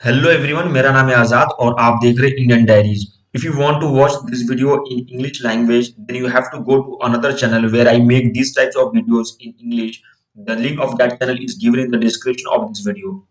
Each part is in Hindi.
हेलो एवरीवन, मेरा नाम है आजाद और आप देख रहे हैं Indian diaries. If you want to watch this video in English language then you have to go to another channel where I make this types of videos in English. The link of that channel is given in the description of this video.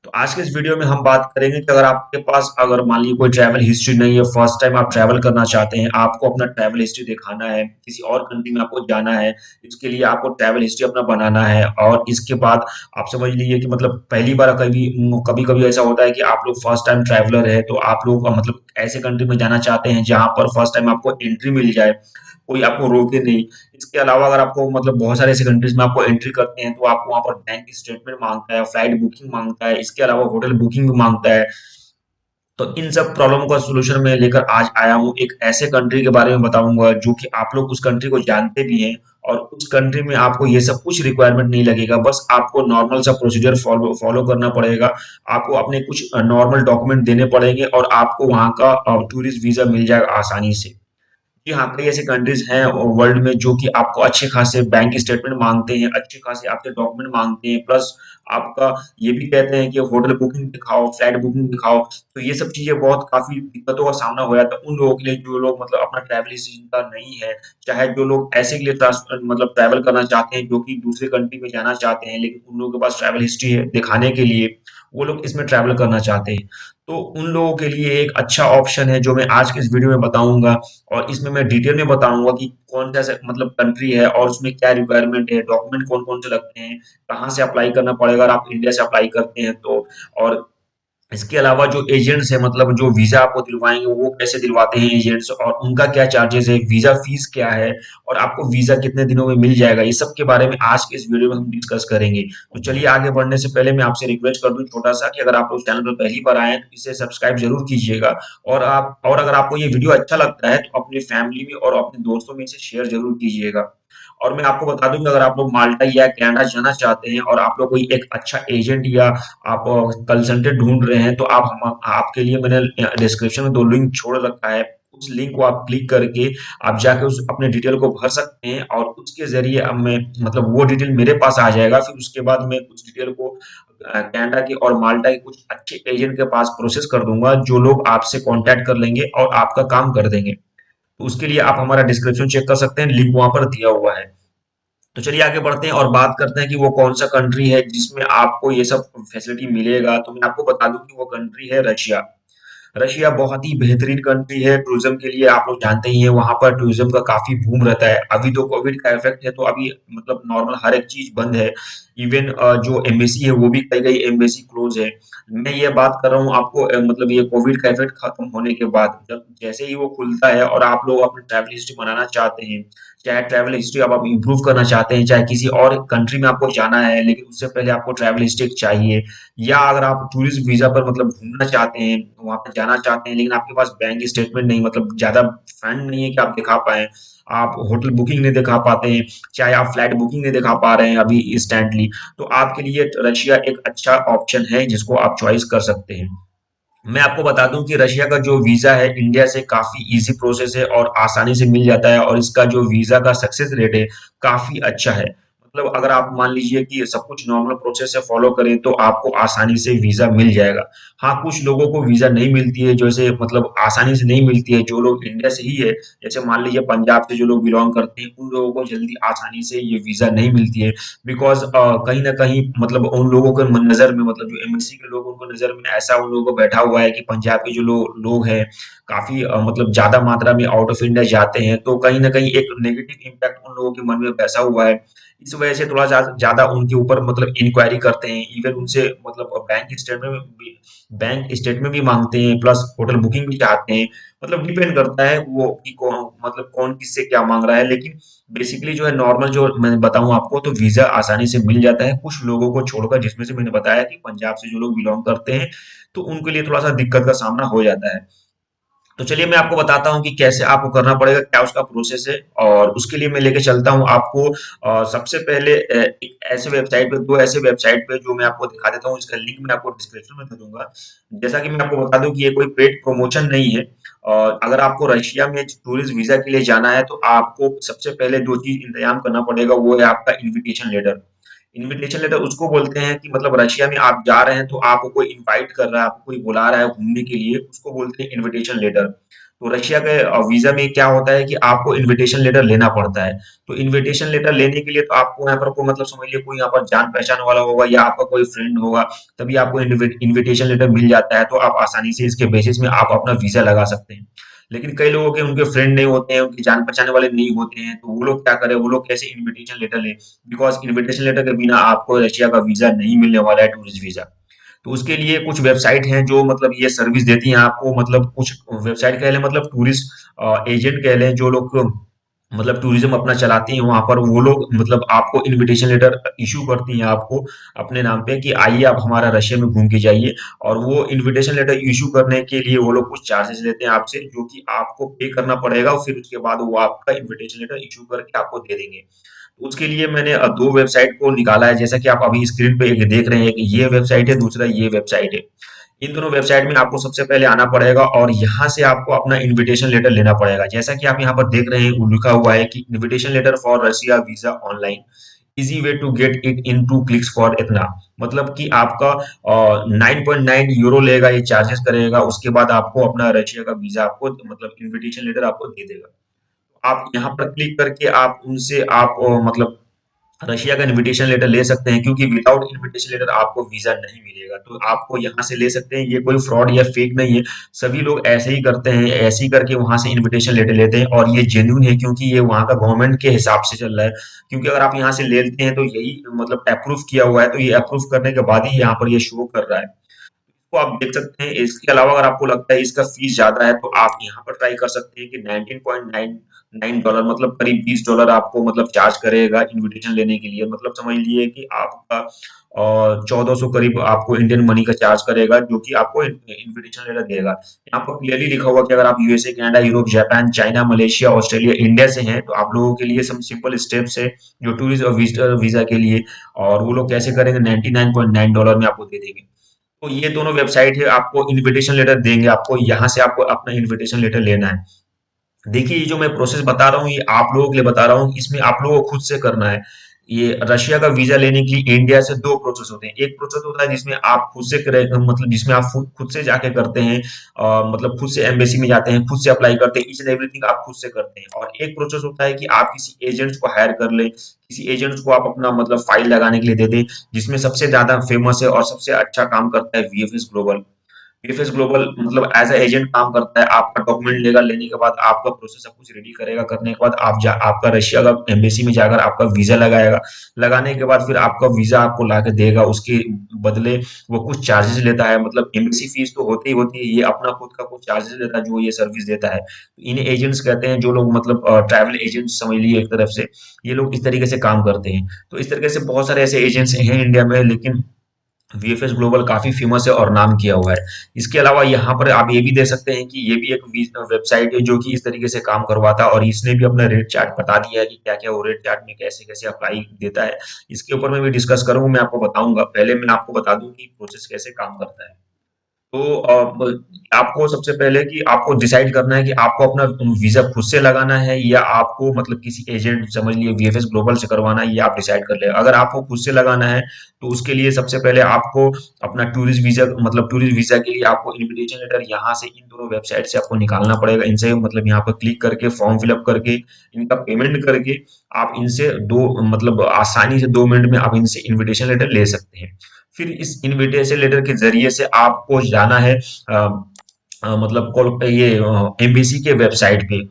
तो आज के इस वीडियो में हम बात करेंगे कि अगर आपके पास अगर मान लीजिए कोई ट्रैवल हिस्ट्री नहीं है, फर्स्ट टाइम आप ट्रैवल करना चाहते हैं, आपको अपना ट्रैवल हिस्ट्री दिखाना है, किसी और कंट्री में आपको जाना है, इसके लिए आपको ट्रैवल हिस्ट्री अपना बनाना है। और इसके बाद आप समझ लीजिए कि मतलब पहली बार कभी कभी ऐसा होता है कि आप लोग फर्स्ट टाइम ट्रैवलर है, तो आप लोग मतलब ऐसे कंट्री में जाना चाहते हैं जहां पर फर्स्ट टाइम आपको एंट्री मिल जाए, कोई आपको रोके नहीं। इसके अलावा अगर आपको मतलब बहुत सारे ऐसे कंट्रीज में आपको एंट्री करते हैं तो आपको वहाँ पर बैंक स्टेटमेंट मांगता है, फ्लाइट बुकिंग मांगता है, इसके अलावा होटल बुकिंग भी मांगता है। तो इन सब प्रॉब्लम का सॉल्यूशन मैं लेकर आज आया हूँ। एक ऐसे कंट्री के बारे में बताऊंगा जो कि आप लोग उस कंट्री को जानते भी हैं और उस कंट्री में आपको ये सब कुछ रिक्वायरमेंट नहीं लगेगा, बस आपको नॉर्मल सा प्रोसीजर फॉलो फॉलो करना पड़ेगा। आपको अपने कुछ नॉर्मल डॉक्यूमेंट देने पड़ेंगे और आपको वहाँ का टूरिस्ट वीजा मिल जाएगा आसानी से। जी हाँ, कई ऐसी कंट्रीज हैं वर्ल्ड में जो कि आपको अच्छे खासे बैंक स्टेटमेंट मांगते हैं, अच्छे खासे आपसे डॉक्यूमेंट मांगते हैं, प्लस आपका ये भी कहते हैं कि होटल बुकिंग दिखाओ, फ्लाइट बुकिंग दिखाओ। तो ये सब चीजें बहुत काफी दिक्कतों का सामना हो जाता है उन लोगों के लिए जो लोग मतलब अपना ट्रैवल हिस्ट्री जिनका नहीं है, चाहे जो लोग ऐसे के लिए मतलब ट्रैवल करना चाहते हैं जो कि दूसरे कंट्री में जाना चाहते हैं, लेकिन उन लोगों के पास ट्रैवल हिस्ट्री है दिखाने के लिए, वो लोग इसमें ट्रैवल करना चाहते हैं। तो उन लोगों के लिए एक अच्छा ऑप्शन है जो मैं आज के इस वीडियो में बताऊंगा। और इसमें मैं डिटेल में बताऊंगा कि कौन सा मतलब कंट्री है और उसमें क्या रिक्वायरमेंट है, डॉक्यूमेंट कौन कौन से लगते हैं, कहाँ से अप्लाई करना पड़ेगा अगर आप इंडिया से अप्लाई करते हैं तो। और इसके अलावा जो एजेंट्स हैं मतलब जो वीजा आपको दिलवाएंगे वो कैसे दिलवाते हैं एजेंट्स, और उनका क्या चार्जेस है, वीजा फीस क्या है, और आपको वीजा कितने दिनों में मिल जाएगा, ये सब के बारे में आज के इस वीडियो में हम डिस्कस करेंगे। तो चलिए आगे बढ़ने से पहले मैं आपसे रिक्वेस्ट कर दूं छोटा सा कि अगर आप लोग चैनल पर पहली बार आए हैं तो इसे सब्सक्राइब जरूर कीजिएगा। और अगर आपको ये वीडियो अच्छा लगता है तो अपनी फैमिली में और अपने दोस्तों में इसे शेयर जरूर कीजिएगा। और मैं आपको बता दूं कि अगर आप लोग माल्टा या कनाडा जाना चाहते हैं और आप लोग कोई एक अच्छा एजेंट या आप कंसल्टेंट ढूंढ रहे हैं तो आपके लिए मैंने डिस्क्रिप्शन में 2 लिंक छोड़ रखा है। उस लिंक को आप क्लिक करके आप जाके उस अपने डिटेल को भर सकते हैं और उसके ज़रिए अब मैं मतलब वो डिटेल मेरे पास आ जाएगा। फिर उसके बाद मैं उस डिटेल को कनाडा के और माल्टा के कुछ अच्छे एजेंट के पास प्रोसेस कर दूँगा, जो लोग आपसे कॉन्टैक्ट कर लेंगे और आपका काम कर देंगे। तो उसके लिए आप हमारा डिस्क्रिप्शन चेक कर सकते हैं, लिंक वहाँ पर दिया हुआ है। तो चलिए आगे बढ़ते हैं और बात करते हैं कि वो कौन-सा कंट्री है जिसमें आपको ये सब फैसिलिटी मिलेगा। तो मैं आपको बता दूँ कि वो कंट्री है रशिया। रशिया बहुत ही बेहतरीन कंट्री है टूरिज्म के लिए, आप लोग जानते ही हैं वहाँ पर टूरिज्म का काफ़ी बूम रहता है। अभी तो कोविड का इफ़ेक्ट है तो अभी मतलब नॉर्मल हर एक चीज़ बंद है। इवन जो एम्बेसी है वो भी कई-कई एम्बेसी क्लोज़ है। मैं ये बात कर रहा हूँ आपको मतलब ये कोविड का इफ़ेक्ट खत्म होने के बाद, जब जैसे ही वो खुलता है और आप लोग अपनी ट्रैवल हिस्ट्री बनाना चाहते हैं, चाहे ट्रैवल हिस्ट्री आप इम्प्रूव करना चाहते हैं, चाहे किसी और कंट्री में आपको जाना है लेकिन उससे पहले आपको ट्रैवल हिस्ट्री चाहिए, या अगर आप टूरिस्ट वीज़ा पर मतलब घूमना चाहते हैं, वहाँ पे जाना चाहते हैं लेकिन आपके पास बैंक स्टेटमेंट नहीं मतलब ज़्यादा फंड नहीं है कि आप दिखा पाएँ, आप होटल बुकिंग नहीं दिखा पाते हैं, चाहे आप फ्लाइट बुकिंग नहीं दिखा पा रहे हैं अभी इंस्टेंटली, तो आपके लिए रशिया एक अच्छा ऑप्शन है जिसको आप चॉइस कर सकते हैं। मैं आपको बता दूं कि रशिया का जो वीजा है इंडिया से काफी इजी प्रोसेस है और आसानी से मिल जाता है, और इसका जो वीजा का सक्सेस रेट है काफी अच्छा है। मतलब अगर आप मान लीजिए कि सब कुछ नॉर्मल प्रोसेस से फॉलो करें तो आपको आसानी से वीजा मिल जाएगा। हाँ, कुछ लोगों को वीजा नहीं मिलती है, जैसे मतलब आसानी से नहीं मिलती है, जो लोग इंडिया से ही है, जैसे मान लीजिए पंजाब से जो लोग बिलोंग करते हैं उन लोगों को जल्दी आसानी से ये वीजा नहीं मिलती है। बिकॉज कहीं ना कहीं मतलब उन लोगों के नजर में मतलब जो एमएनसी के लोग उनको नजर में ऐसा उन लोगों को बैठा हुआ है कि पंजाब के जो लोग हैं काफी मतलब ज्यादा मात्रा में आउट ऑफ इंडिया जाते हैं, तो कहीं ना कहीं एक नेगेटिव इम्पैक्ट उन लोगों के मन में बैसा हुआ है। इस वजह से थोड़ा ज्यादा उनके ऊपर मतलब इंक्वायरी करते हैं, इवन उनसे मतलब बैंक स्टेटमेंट भी मांगते हैं, प्लस होटल बुकिंग भी चाहते हैं। मतलब डिपेंड करता है वो कि कौन मतलब कौन किससे क्या मांग रहा है, लेकिन बेसिकली जो है नॉर्मल जो मैं बताऊं आपको तो वीजा आसानी से मिल जाता है कुछ लोगों को छोड़कर, जिसमें से मैंने बताया कि पंजाब से जो लोग बिलोंग करते हैं तो उनके लिए थोड़ा सा दिक्कत का सामना हो जाता है। तो चलिए मैं आपको बताता हूँ कि कैसे आपको करना पड़ेगा, क्या उसका प्रोसेस है, और उसके लिए मैं लेके चलता हूँ आपको सबसे पहले एक ऐसे वेबसाइट पे, दो ऐसे वेबसाइट पे जो मैं आपको दिखा देता हूँ, इसका लिंक मैं आपको डिस्क्रिप्शन में दे दूंगा। जैसा कि मैं आपको बता दूं कि ये कोई पेड प्रमोशन नहीं है। और अगर आपको रशिया में टूरिस्ट वीजा के लिए जाना है तो आपको सबसे पहले दो चीज इंतजाम करना पड़ेगा, वो है आपका इन्विटेशन लेटर। इन्विटेशन लेटर उसको बोलते हैं कि मतलब रशिया में आप जा रहे हैं तो आपको कोई इनवाइट कर रहा है, आपको कोई बुला रहा है घूमने के लिए, उसको बोलते हैं इन्विटेशन लेटर। तो रशिया के वीज़ा में क्या होता है कि आपको इन्विटेशन लेटर लेना पड़ता है। तो इन्विटेशन लेटर लेने के लिए तो आपको यहाँ पर कोई मतलब समझिए कोई यहाँ पर जान-पहचान वाला होगा या आपका कोई फ्रेंड होगा, तभी आपको इन्विटेशन लेटर मिल जाता है, तो आप आसानी से इसके बेसिस में आप अपना वीज़ा लगा सकते हैं। लेकिन कई लोगों के उनके फ्रेंड नहीं होते हैं, उनके जान-पहचान वाले नहीं होते हैं, तो वो लोग क्या करें, वो लोग कैसे इन्विटेशन लेटर लें? बिकॉज़ इन्विटेशन लेटर के बिना आपको रशिया का वीज़ा नहीं मिलने वाला है, टूरिस्ट वीज़ा। तो उसके लिए कुछ वेबसाइट हैं जो मतलब ये सर्विस देती हैं आपको, मतलब कुछ वेबसाइट कह लें, मतलब टूरिस्ट एजेंट कह लें, जो लोग मतलब टूरिज्म अपना चलाती हैं वहाँ पर, वो लोग मतलब आपको इन्विटेशन लेटर इश्यू करती हैं आपको अपने नाम पे कि आइए आप हमारा रशिया में घूम के जाइए। और वो इन्विटेशन लेटर इश्यू करने के लिए वो लोग कुछ चार्जेस लेते हैं आपसे, जो कि आपको पे करना पड़ेगा और फिर उसके बाद वो आपका इन्विटेशन लेटर इश्यू करके आपको दे देंगे। उसके लिए मैंने 2 वेबसाइट को निकाला है, जैसा कि आप अभी स्क्रीन पे एक देख रहे हैं कि ये वेबसाइट है, दूसरा ये वेबसाइट है। इन दोनों वेबसाइट में आपको सबसे पहले आना पड़ेगा और यहाँ से आपको अपना इन्विटेशन लेटर लेना पड़ेगा। जैसा कि आप यहाँ पर देख रहे हैं, वो लिखा हुआ है कि invitation letter for Russia visa online, easy way to get it in 2 clicks for इतना। मतलब कि आपका 9.9 यूरो लेगा, ये चार्जेस करेगा, उसके बाद आपको अपना रशिया का वीज़ा आपको मतलब इन्विटेशन लेटर आपको दे देगा। आप यहाँ पर क्लिक करके आप उनसे आप मतलब रशिया का इन्विटेशन लेटर ले सकते हैं, क्योंकि विदाउट इन्विटेशन लेटर आपको वीज़ा नहीं मिलेगा। तो आपको यहाँ से ले सकते हैं, ये कोई फ्रॉड या फेक नहीं है। सभी लोग ऐसे ही करते हैं, ऐसे ही करके वहाँ से इन्विटेशन लेटर लेते हैं और ये जेन्युइन है, क्योंकि ये वहाँ का गवर्नमेंट के हिसाब से चल रहा है। क्योंकि अगर आप यहाँ से ले लेते हैं तो यही मतलब अप्रूव किया हुआ है, तो ये अप्रूव करने के बाद ही यहाँ पर ये शो कर रहा है। को आप देख सकते हैं। इसके अलावा अगर आपको लगता है इसका फीस ज़्यादा है, तो आप यहाँ पर ट्राई कर सकते हैं कि $19.99 मतलब करीब $20 आपको मतलब चार्ज करेगा इन्विटेशन लेने के लिए। मतलब समझ लीजिए कि आपका 1400 करीब आपको इंडियन मनी का चार्ज करेगा, जो कि आपको इन्विटेशन लेटर देगा। यहाँ पर क्लियरली लिखा हुआ कि अगर आप USA, Canada, Europe, Japan, China, Malaysia, Australia, India से हैं, तो आप लोगों के लिए सम सिंपल स्टेप्स है, जो टूरिस्ट और विजिटर वीज़ा के लिए, और वो लोग कैसे करेंगे, $99.9 में आपको दे देंगे। तो ये दोनों वेबसाइट है, आपको इन्विटेशन लेटर देंगे, आपको यहाँ से आपको अपना इन्विटेशन लेटर लेना है। देखिए, ये जो मैं प्रोसेस बता रहा हूँ, ये आप लोगों के लिए बता रहा हूँ, इसमें आप लोगों को खुद से करना है। ये रशिया का वीज़ा लेने के लिए इंडिया से 2 प्रोसेस होते हैं। एक प्रोसेस होता है जिसमें आप खुद से करे मतलब जिसमें आप खुद से जाके करते हैं, मतलब खुद से एम्बेसी में जाते हैं, खुद से अप्लाई करते हैं, ईच एंड एवरीथिंग आप खुद से करते हैं। और एक प्रोसेस होता है कि आप किसी एजेंट्स को हायर कर लें, किसी एजेंट्स को आप अपना मतलब फाइल लगाने के लिए दे दें, जिसमें सबसे ज़्यादा फेमस है और सबसे अच्छा काम करता है वीएफएस ग्लोबल। वीएफएस ग्लोबल मतलब एज अ एजेंट काम करता है, आपका डॉक्यूमेंट लेगा, लेने के बाद आपका प्रोसेस सब कुछ रेडी करेगा, करने के बाद आपका रशिया का एम्बेसी में जाकर आपका वीजा लगाएगा, लगाने के बाद फिर आपका वीजा आपको ला के देगा, उसके बदले वो कुछ चार्जेस लेता है, मतलब एम्बेसी फीस तो होती ही होती है, ये अपना खुद का कुछ चार्जेस लेता है जो ये सर्विस देता है। तो इन्हें एजेंट्स कहते हैं, जो लोग मतलब ट्रैवल एजेंट समझ लिए एक तरफ से, ये लोग इस तरीके से काम करते हैं। तो इस तरीके से बहुत सारे ऐसे एजेंट्स हैं इंडिया में, लेकिन वीएफएस ग्लोबल काफ़ी फ़ेमस है और नाम किया हुआ है। इसके अलावा यहाँ पर आप ये भी देख सकते हैं कि ये भी एक वेबसाइट है जो कि इस तरीके से काम करवाता है, और इसने भी अपना रेट चार्ट बता दिया है कि क्या-क्या वो रेट चार्ट में कैसे-कैसे अप्लाई देता है। इसके ऊपर मैं भी डिस्कस करूँगा, मैं आपको बताऊँगा। पहले मैं आपको बता दूँ कि प्रोसेस कैसे काम करता है। तो आपको सबसे पहले कि आपको डिसाइड करना है कि आपको अपना वीज़ा खुद से लगाना है या आपको मतलब किसी एजेंट समझ लिए वीएफएस ग्लोबल से करवाना है, ये आप डिसाइड कर लें। अगर आपको खुद से लगाना है, तो उसके लिए सबसे पहले आपको अपना टूरिस्ट वीज़ा मतलब टूरिस्ट वीज़ा के लिए आपको इन्विटेशन लेटर यहाँ से इन दोनों वेबसाइट से आपको निकालना पड़ेगा। इनसे मतलब यहाँ पर क्लिक करके फॉर्म फिल अप करके, इनका पेमेंट करके आप इनसे 2 मतलब आसानी से 2 मिनट में आप इनसे इन्विटेशन लेटर ले सकते हैं। फिर इस इन्विटेशन लेटर के ज़रिए से आपको जाना है मतलब ये एमबीसी के वेबसाइट पे।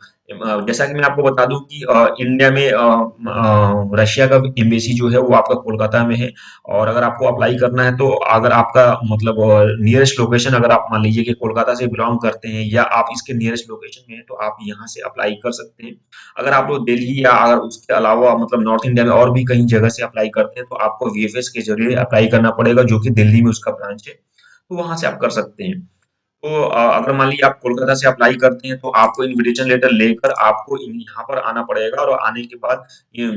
जैसा कि मैं आपको बता दूं कि इंडिया में रशिया का एम्बेसी जो है वो आपका कोलकाता में है, और अगर आपको अप्लाई करना है तो अगर आपका मतलब नियरेस्ट लोकेशन, अगर आप मान लीजिए कि कोलकाता से बिलोंग करते हैं या आप इसके नियरेस्ट लोकेशन में हैं, तो आप यहाँ से अप्लाई कर सकते हैं। अगर आप लोग दिल्ली या अगर उसके अलावा मतलब नॉर्थ इंडिया में और भी कहीं जगह से अप्लाई करते हैं, तो आपको वीएफएस के जरिए अप्लाई करना पड़ेगा, जो कि दिल्ली में उसका ब्रांच है, तो वहां से आप कर सकते हैं। तो अगर मान लीजिए आप कोलकाता से अप्लाई करते हैं, तो आपको इन्विटेशन लेटर लेकर आपको यहाँ पर आना पड़ेगा, और आने के बाद ये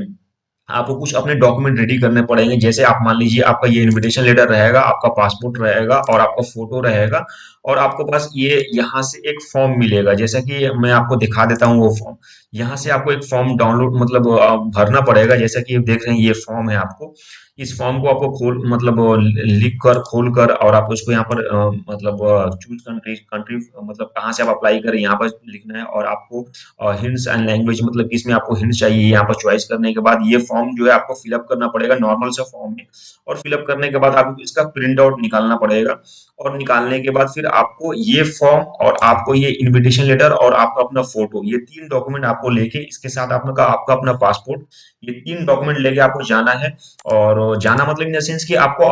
आपको कुछ अपने डॉक्यूमेंट रेडी करने पड़ेंगे। जैसे आप मान लीजिए आपका ये इन्विटेशन लेटर रहेगा, आपका पासपोर्ट रहेगा और आपका फोटो रहेगा, और आपको बस ये यहाँ से एक फॉर्म मिलेगा। जैसा कि मैं आपको दिखा देता हूँ वो फॉर्म। यहाँ से आपको एक फॉर्म डाउनलोड मतलब भरना पड़ेगा। जैसा कि आप देख रहे हैं ये फॉर्म है आपको। इस फॉर्म को आपको खोल मतलब लिख कर खोल कर और आप उसको यहाँ पर मतलब चूज कंट्री कंट्री मतलब कहाँ से आप अप्लाई करें यहाँ पर लिखना है। और आपको हिंट्स एंड लैंग्वेज मतलब इसमें आपको हिंट्स चाहिए यहाँ पर चॉइस करने के बाद ये फॉर्म जो है आपको फिलअप करना पड़ेगा नॉर्मल सा फॉर्म है। और फिलअप करने के बाद आपको इसका प्रिंट आउट निकालना पड़ेगा। और निकालने के बाद फिर आपको ये फॉर्म और आपको ये इनविटेशन लेटर और आपका अपना फोटो ये 3 डॉक्यूमेंट आपको लेके इसके साथ आपका अपना पासपोर्ट ये 3 डॉक्यूमेंट लेके आपको जाना है। और जाना मतलब इन द सेंस कि आपको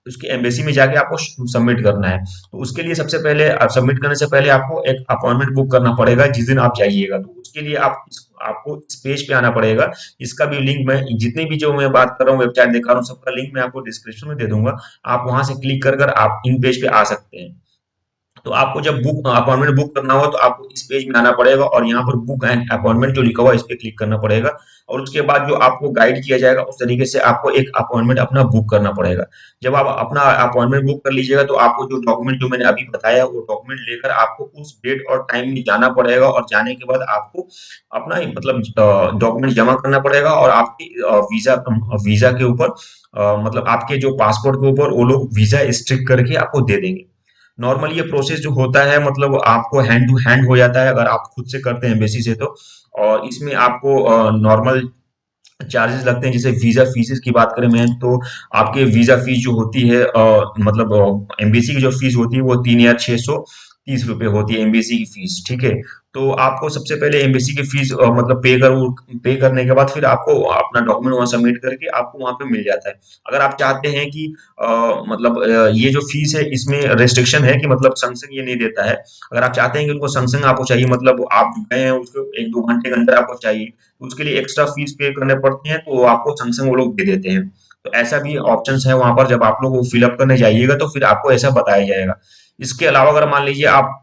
उसके एम्बेसी में जाके आपको सबमिट करना है। तो उसके लिए सबसे पहले सबमिट करने से पहले आपको एक अपॉइंटमेंट बुक करना पड़ेगा जिस दिन आप जाइएगा। तो उसके लिए आपको इस पेज पे आना पड़ेगा। इसका भी लिंक मैं जितनी भी जो मैं बात कर रहा हूँ वेबसाइट दिखा रहा हूँ सबका लिंक मैं आपको डिस्क्रिप्शन में दे दूंगा। आप वहां से क्लिक कर कर आप इन पेज पे आ सकते हैं। तो आपको जब बुक अपॉइंटमेंट बुक करना हो तो आपको इस पेज में आना पड़ेगा और यहाँ पर बुक एंड अपॉइंटमेंट जो लिखा हुआ है इस पे क्लिक करना पड़ेगा। और उसके बाद जो आपको गाइड किया जाएगा उस तरीके से आपको एक अपॉइंटमेंट अपना बुक करना पड़ेगा। जब आप अपना अपॉइंटमेंट बुक कर लीजिएगा तो आपको जो डॉक्यूमेंट जो मैंने अभी बताया वो डॉक्यूमेंट लेकर आपको उस डेट और टाइम में जाना पड़ेगा। और जाने के बाद आपको अपना मतलब डॉक्यूमेंट जमा करना पड़ेगा और आपकी वीजा वीजा के ऊपर मतलब आपके जो पासपोर्ट के ऊपर वो लोग वीजा स्ट्रिक करके आपको दे देंगे। नॉर्मली ये प्रोसेस जो होता है मतलब आपको हैंड टू हैंड हो जाता है अगर आप खुद से करते हैं एम्बेसी से तो। और इसमें आपको नॉर्मल चार्जेस लगते हैं। जैसे वीजा फीसेस की बात करें मैं तो आपके वीजा फीस जो होती है मतलब एम्बेसी की जो फीस होती है वो 3,630 रुपये होती है एम्बेसी की फीस। ठीक है। तो आपको सबसे पहले एम्बेसी की फीस मतलब पे करने के बाद फिर आपको अपना डॉक्यूमेंट वहाँ सबमिट करके आपको वहाँ पे मिल जाता है। अगर आप चाहते हैं कि मतलब ये जो फीस है इसमें रेस्ट्रिक्शन है कि मतलब संगसंग ये नहीं देता है। अगर आप चाहते हैं कि उनको संगसंग आपको चाहिए मतलब आप गए हैं उसको 1-2 घंटे के अंदर आपको चाहिए तो उसके लिए एक्स्ट्रा फीस पे करने पड़ते हैं तो आपको संगसंग वो लोग दे देते हैं। तो ऐसा भी ऑप्शंस है वहां पर। जब आप लोग वो फिलअप करने जाइएगा तो फिर आपको ऐसा बताया जाएगा। इसके अलावा अगर मान लीजिए आप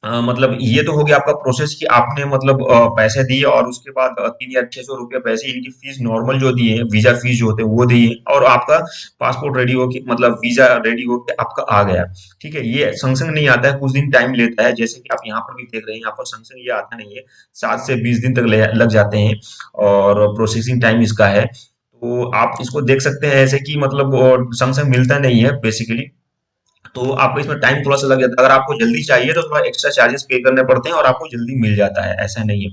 मतलब ये तो हो गया आपका प्रोसेस कि आपने मतलब पैसे दिए और उसके बाद 3,600 रुपये पैसे इनकी फीस नॉर्मल जो दिए वीजा फीस जो होते हैं वो दिए और आपका पासपोर्ट रेडी होके मतलब वीजा रेडी होके आपका आ गया। ठीक है। ये संग संग नहीं आता है कुछ दिन टाइम लेता है जैसे कि आप यहाँ पर भी देख रहे हैं यहाँ पर संग संग ये आता नहीं है। 7 से 20 दिन तक लग जाते हैं और प्रोसेसिंग टाइम इसका है। तो आप इसको देख सकते हैं ऐसे कि मतलब संग संग मिलता नहीं है बेसिकली। तो आपको इसमें टाइम थोड़ा सा लग जाता है। अगर आपको जल्दी चाहिए तो थोड़ा एक्स्ट्रा चार्जेस पे करने पड़ते हैं और आपको जल्दी मिल जाता है ऐसा नहीं है।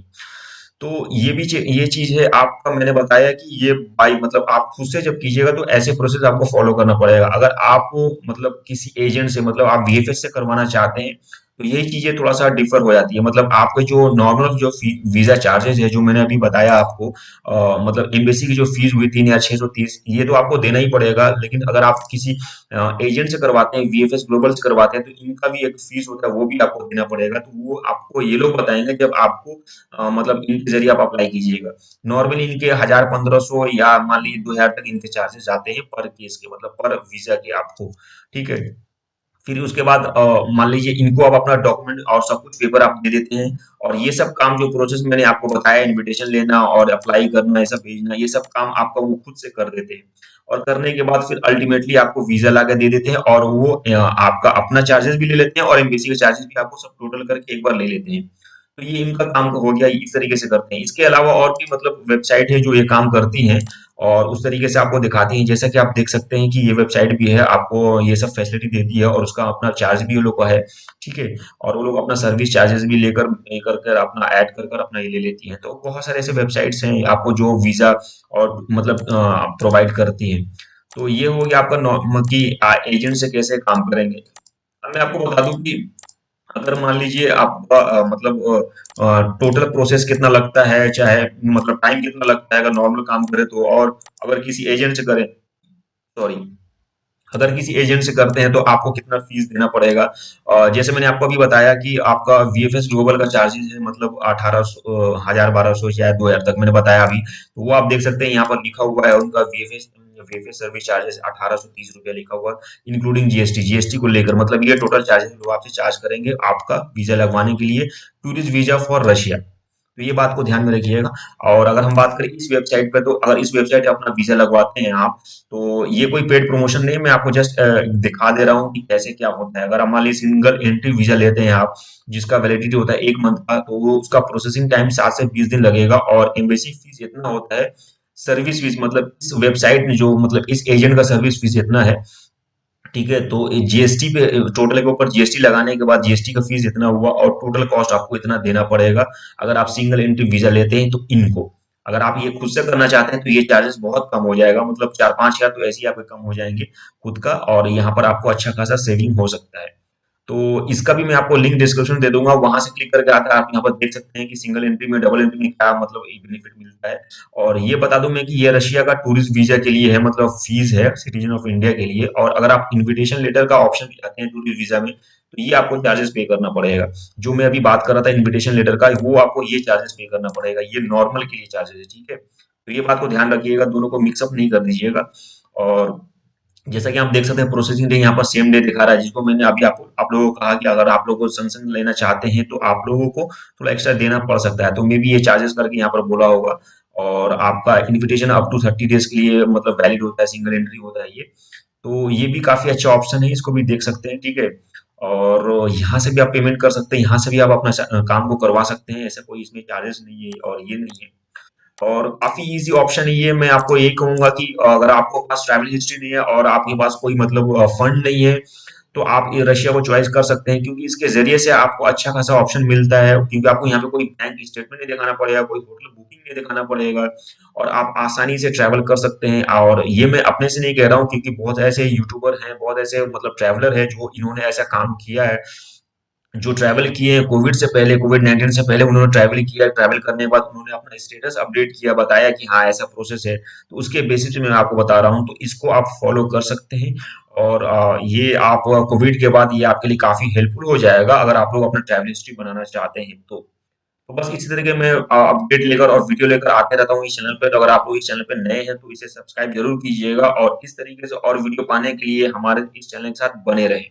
तो ये चीज है आपका मैंने बताया कि ये बाई मतलब आप खुद से जब कीजिएगा तो ऐसे प्रोसेस आपको फॉलो करना पड़ेगा। अगर आप मतलब किसी एजेंट से मतलब आप वीएफएस से करवाना चाहते हैं तो यही चीजें थोड़ा सा डिफर हो जाती है। मतलब आपके जो नॉर्मल जो वीजा चार्जेस है जो मैंने अभी बताया आपको मतलब एम्बेसी की जो फीस हुई 3,630 ये तो आपको देना ही पड़ेगा। लेकिन अगर आप किसी एजेंट से करवाते हैं वीएफएस ग्लोबल से करवाते हैं तो इनका भी एक फीस होता है वो भी आपको देना पड़ेगा। तो वो आपको ये लोग बताएंगे जब आपको मतलब इनके जरिए आप अप्लाई कीजिएगा। नॉर्मली इनके 1,000-1,500 या मान लीजिए 2,000 तक इनके चार्जेस आते हैं पर केस के मतलब पर वीजा के आपको। ठीक है। फिर उसके बाद मान लीजिए इनको आप अपना डॉक्यूमेंट और सब कुछ पेपर आप दे देते हैं और ये सब काम जो प्रोसेस मैंने आपको बताया इनविटेशन लेना और अप्लाई करना ये सब भेजना ये सब काम आपका वो खुद से कर देते हैं। और करने के बाद फिर अल्टीमेटली आपको वीजा ला के दे देते हैं और वो आपका अपना चार्जेस भी ले लेते हैं और एम्बेसी के चार्जेस भी आपको सब टोटल करके एक बार ले लेते हैं। तो ये इनका काम हो गया इस तरीके से करते हैं। इसके अलावा और भी मतलब वेबसाइट है जो ये काम करती हैं और उस तरीके से आपको दिखाती हैं। जैसा कि आप देख सकते हैं कि ये वेबसाइट भी है आपको ये सब फैसिलिटी देती है और उसका अपना चार्ज भी वो लोग का है। ठीक है। और वो लोग अपना सर्विस चार्जेस भी लेकर कर कर अपना ऐड कर कर अपना ये ले लेती हैं। तो बहुत सारे ऐसे वेबसाइट्स हैं आपको जो वीजा और मतलब प्रोवाइड करती हैं। तो ये हो गया आपका कि एजेंट से कैसे काम करेंगे। अब मैं आपको बता दूं कि अगर मान लीजिए आपका मतलब टोटल प्रोसेस कितना लगता है चाहे मतलब टाइम कितना लगता है अगर नॉर्मल काम करे तो। और अगर किसी एजेंट से करें सॉरी अगर किसी एजेंट से करते हैं तो आपको कितना फीस देना पड़ेगा। जैसे मैंने आपको अभी बताया कि आपका वीएफएस ग्लोबल का चार्जेस है मतलब 1800 1,000 1,200 या 2,000 तक मैंने बताया अभी। तो वो आप देख सकते हैं यहाँ पर लिखा हुआ है उनका वीएफएस वीएफएस सर्विस चार्जेस 1,830 रुपया लिखा हुआ इंक्लूडिंग जीएसटी जीएसटी को लेकर मतलब ये टोटल चार्जेस वो आपसे चार्ज करेंगे आपका वीजा लगवाने के लिए टूरिस्ट वीजा फॉर रशिया। तो ये बात को ध्यान में रखिएगा। और अगर हम बात करें इस वेबसाइट पे, तो अगर इस वेबसाइट पे अपना वीज़ा लगवाते हैं आप, तो ये कोई पेड प्रमोशन नहीं है, मैं आपको जस्ट दिखा दे रहा हूँ कि कैसे क्या होता है। अगर आप मान लीजिए सिंगल एंट्री वीज़ा लेते हैं आप, जिसका वैलिडिटी होता है 1 मंथ का, तो वो उसका प्रोसेसिंग टाइम 7 से 20 दिन लगेगा और एम्बेसी फीस इतना होता है, सर्विस फीस मतलब इस वेबसाइट में जो मतलब इस एजेंट का सर्विस फीस इतना है, ठीक है? तो जीएसटी पे टोटल के ऊपर जीएसटी लगाने के बाद जीएसटी का फीस इतना हुआ और टोटल कॉस्ट आपको इतना देना पड़ेगा। अगर आप सिंगल एंट्री वीज़ा लेते हैं तो इनको। अगर आप ये खुद से करना चाहते हैं तो ये चार्जेस बहुत कम हो जाएगा, मतलब 4-5 हज़ार तो ऐसे ही आपके कम हो जाएँगे खुद का, और यहाँ पर आपको अच्छा खासा सेविंग हो सकता है। तो इसका भी मैं आपको लिंक डिस्क्रिप्शन दे दूँगा, वहाँ से क्लिक करके आकर आप यहाँ पर देख सकते हैं कि सिंगल एंट्री में, डबल एंट्री में क्या मतलब ये बेनिफिट मिलता है। और ये बता दूँ मैं कि ये रशिया का टूरिस्ट वीज़ा के लिए है, मतलब फीस है सिटीज़न ऑफ इंडिया के लिए। और अगर आप इन्विटेशन लेटर का ऑप्शन भी चाहते हैं टूरिस्ट वीज़ा में, तो ये आपको चार्जेस पे करना पड़ेगा। जो मैं अभी बात कर रहा था इन्विटेशन लेटर का, वो आपको ये चार्जेस पे करना पड़ेगा। ये नॉर्मल के लिए चार्जेस है, ठीक है? तो ये बात को ध्यान रखिएगा, दोनों को मिक्स अप नहीं कर दीजिएगा। और जैसा कि आप देख सकते हैं प्रोसेसिंग डे यहाँ पर सेम डे दिखा रहा है, जिसको मैंने अभी आपको आप लोगों को कहा कि अगर आप लोगों को सैमसंग लेना चाहते हैं तो आप लोगों को थोड़ा एक्स्ट्रा देना पड़ सकता है, तो मे बी ये चार्जेस करके यहाँ पर बोला होगा। और आपका इन्विटेशन अप टू 30 डेज के लिए मतलब वैलिड होता है, सिंगल एंट्री होता है ये। तो ये भी काफी अच्छा ऑप्शन है, इसको भी देख सकते हैं, ठीक है? और यहाँ से भी आप पेमेंट कर सकते हैं, यहाँ से भी आप अपना काम को करवा सकते हैं, ऐसा कोई इसमें चार्जेस नहीं है और ये नहीं है। और काफ़ी ईज़ी ऑप्शन है ये। मैं आपको यही कहूँगा कि अगर आपको पास ट्रैवल हिस्ट्री नहीं है और आपके पास कोई मतलब फंड नहीं है, तो आप ये रशिया को चॉइस कर सकते हैं, क्योंकि इसके ज़रिए से आपको अच्छा खासा ऑप्शन मिलता है, क्योंकि आपको यहाँ पे कोई बैंक स्टेटमेंट नहीं दिखाना पड़ेगा, कोई होटल बुकिंग नहीं दिखाना पड़ेगा और आप आसानी से ट्रैवल कर सकते हैं। और ये मैं अपने से नहीं कह रहा हूँ, क्योंकि बहुत ऐसे यूट्यूबर हैं, बहुत ऐसे मतलब ट्रैवलर हैं जो इन्होंने ऐसा काम किया है, जो ट्रैवल किए हैं कोविड से पहले, कोविड-19 से पहले उन्होंने ट्रैवल किया, ट्रैवल करने के बाद उन्होंने अपना स्टेटस अपडेट किया, बताया कि हाँ, ऐसा प्रोसेस है। तो उसके बेसिस पे मैं आपको बता रहा हूँ, तो इसको आप फॉलो कर सकते हैं। और ये आप कोविड के बाद ये आपके लिए काफ़ी हेल्पफुल हो जाएगा, अगर आप लोग अपना ट्रैवल हिस्ट्री बनाना चाहते हैं तो। तो बस इसी तरह के मैं अपडेट लेकर और वीडियो लेकर आते रहता हूँ इस चैनल पे, तो अगर आप लोग इस चैनल पे नए हैं, तो इसे सब्सक्राइब ज़रूर कीजिएगा और इस तरीके से और वीडियो पाने के लिए हमारे इस चैनल के साथ बने रहें।